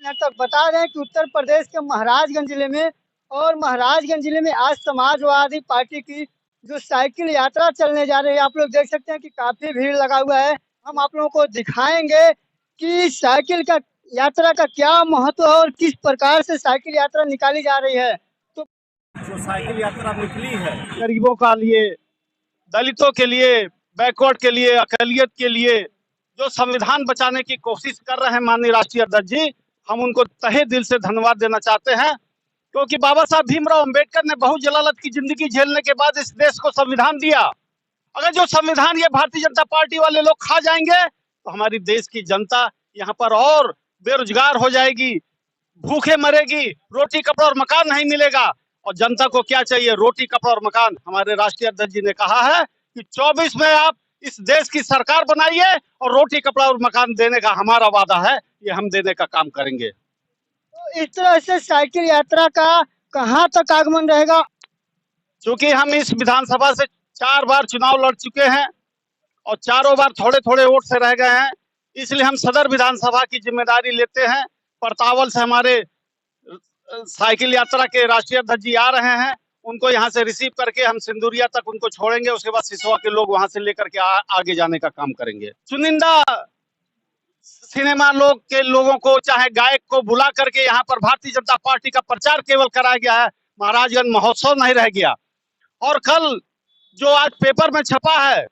अपने तक बता रहे हैं कि उत्तर प्रदेश के महाराजगंज जिले में आज समाजवादी पार्टी की जो साइकिल यात्रा चलने जा रही है, आप लोग देख सकते हैं कि काफी भीड़ लगा हुआ है। हम आप लोगों को दिखाएंगे कि साइकिल का यात्रा का क्या महत्व है और किस प्रकार से साइकिल यात्रा निकाली जा रही है। तो जो साइकिल यात्रा निकली है गरीबों का लिए, दलितों के लिए, बैकवर्ड के लिए, अकलियत के लिए, जो संविधान बचाने की कोशिश कर रहे हैं माननीय राष्ट्रीय अध्यक्ष जी, हम उनको तहे दिल से धन्यवाद देना चाहते हैं। क्योंकि बाबा साहब भीमराव अंबेडकर ने बहुत जलालत की जिंदगी झेलने के बाद इस देश को संविधान दिया। अगर जो संविधान ये भारतीय जनता पार्टी वाले लोग खा जाएंगे तो हमारी देश की जनता यहाँ पर और बेरोजगार हो जाएगी, भूखे मरेगी, रोटी कपड़ा और मकान नहीं मिलेगा। और जनता को क्या चाहिए? रोटी कपड़ा और मकान। हमारे राष्ट्रीय अध्यक्ष जी ने कहा है कि 24 में आप इस देश की सरकार बनाइए और रोटी कपड़ा और मकान देने का हमारा वादा है, ये हम देने का काम करेंगे। तो इस तरह से साइकिल यात्रा का कहाँ तक आगमन रहेगा? क्योंकि हम इस विधानसभा से 4 बार चुनाव लड़ चुके हैं और चारों बार थोड़े थोड़े वोट से रह गए हैं, इसलिए हम सदर विधानसभा की जिम्मेदारी लेते हैं। परतावल से हमारे साइकिल यात्रा के राष्ट्रीय अध्यक्ष जी आ रहे हैं, उनको यहाँ से रिसीव करके हम सिंदूरिया तक उनको छोड़ेंगे। उसके बाद सिसवा के लोग वहां से लेकर के आगे जाने का काम करेंगे। चुनिंदा सिनेमा लोगों को, चाहे गायक को बुला करके यहाँ पर भारतीय जनता पार्टी का प्रचार केवल कराया गया है, महाराजगंज महोत्सव नहीं रह गया। और कल जो आज पेपर में छपा है,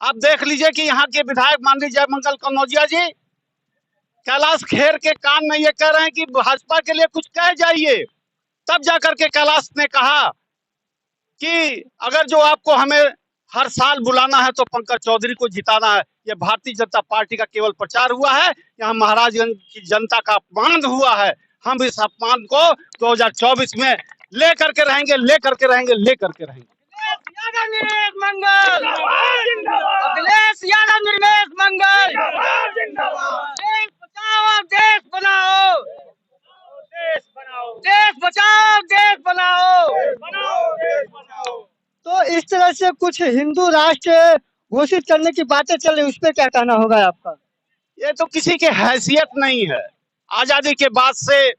आप देख लीजिए कि यहाँ के विधायक माननीय जयमंगल कन्नौजिया जी कैलाश खेर के कान में ये कह रहे हैं कि भाजपा के लिए कुछ कह जाइए। तब जाकर के कैलाश ने कहा कि अगर जो आपको हमें हर साल बुलाना है तो पंकज चौधरी को जिताना है। ये भारतीय जनता पार्टी का केवल प्रचार हुआ है, यहाँ महाराजगंज की जनता का अपमान हुआ है। हम इस अपमान को 2024 में लेकर के रहेंगे, लेकर के रहेंगे, लेकर के रहेंगे। मंगल अखिलेश यादव, निर्मेश मंगल, देश बचाओ देश बनाओ, देश बचाओ देश बनाओ। तो इस तरह से कुछ हिंदू राष्ट्र घोषित करने की बातें चल रही, उस पर क्या कहना होगा आपका? ये तो किसी की हैसियत नहीं है। आजादी के बाद से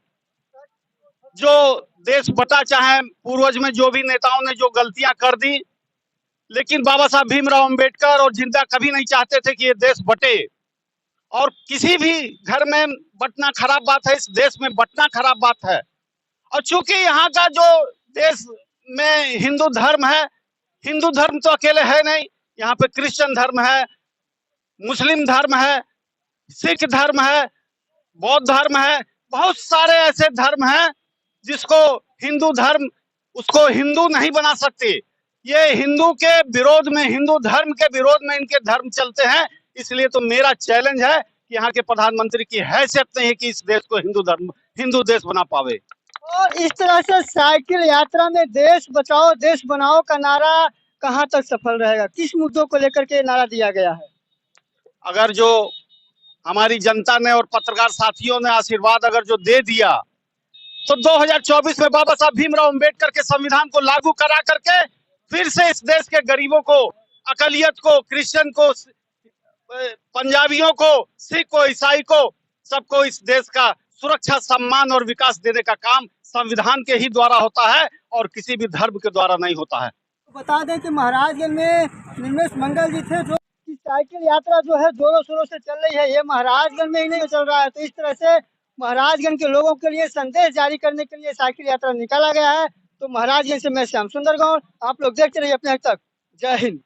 जो देश बटा, चाहे पूर्वज में जो भी नेताओं ने जो गलतियां कर दी, लेकिन बाबा साहब भीमराव अंबेडकर और जिंदा कभी नहीं चाहते थे कि ये देश बटे। और किसी भी घर में बटना खराब बात है, इस देश में बटना खराब बात है। और चूंकि यहाँ का जो देश में हिंदू धर्म है, हिंदू धर्म तो अकेले है नहीं, यहाँ पे क्रिश्चियन धर्म है, मुस्लिम धर्म है, सिख धर्म है, बौद्ध धर्म है, बहुत सारे ऐसे धर्म हैं जिसको हिंदू धर्म, उसको हिंदू नहीं बना सकते। ये हिंदू के विरोध में, हिंदू धर्म के विरोध में इनके धर्म चलते हैं। इसलिए तो मेरा चैलेंज है कि यहाँ के प्रधानमंत्री की हैसियत नहीं है कि इस देश को हिंदू देश बना पावे। और इस तरह से साइकिल यात्रा में देश बचाओ देश बनाओ का नारा कहाँ तक सफल रहेगा? किस मुद्दों को लेकर के नारा दिया गया है? अगर जो हमारी जनता ने और पत्रकार साथियों ने आशीर्वाद अगर जो दे दिया, तो 2024 में बाबा साहब भीमराव अंबेडकर के संविधान को लागू करा करके फिर से इस देश के गरीबों को, अकलियत को, क्रिश्चियन को, पंजाबियों को, सिख को, ईसाई को, सबको इस देश का सुरक्षा, सम्मान और विकास देने का काम संविधान के ही द्वारा होता है और किसी भी धर्म के द्वारा नहीं होता है। बता दें कि महाराजगंज में निर्मेश मंगल जी थे, जो की साइकिल यात्रा जो है जोरों शोरों से चल रही है। ये महाराजगंज में ही नहीं चल रहा है, तो इस तरह से महाराजगंज के लोगों के लिए संदेश जारी करने के लिए साइकिल यात्रा निकाला गया है। तो महाराजगंज से मैं श्याम सुंदर गौड़, आप लोग देखते रहिए अपने तक। जय हिंद।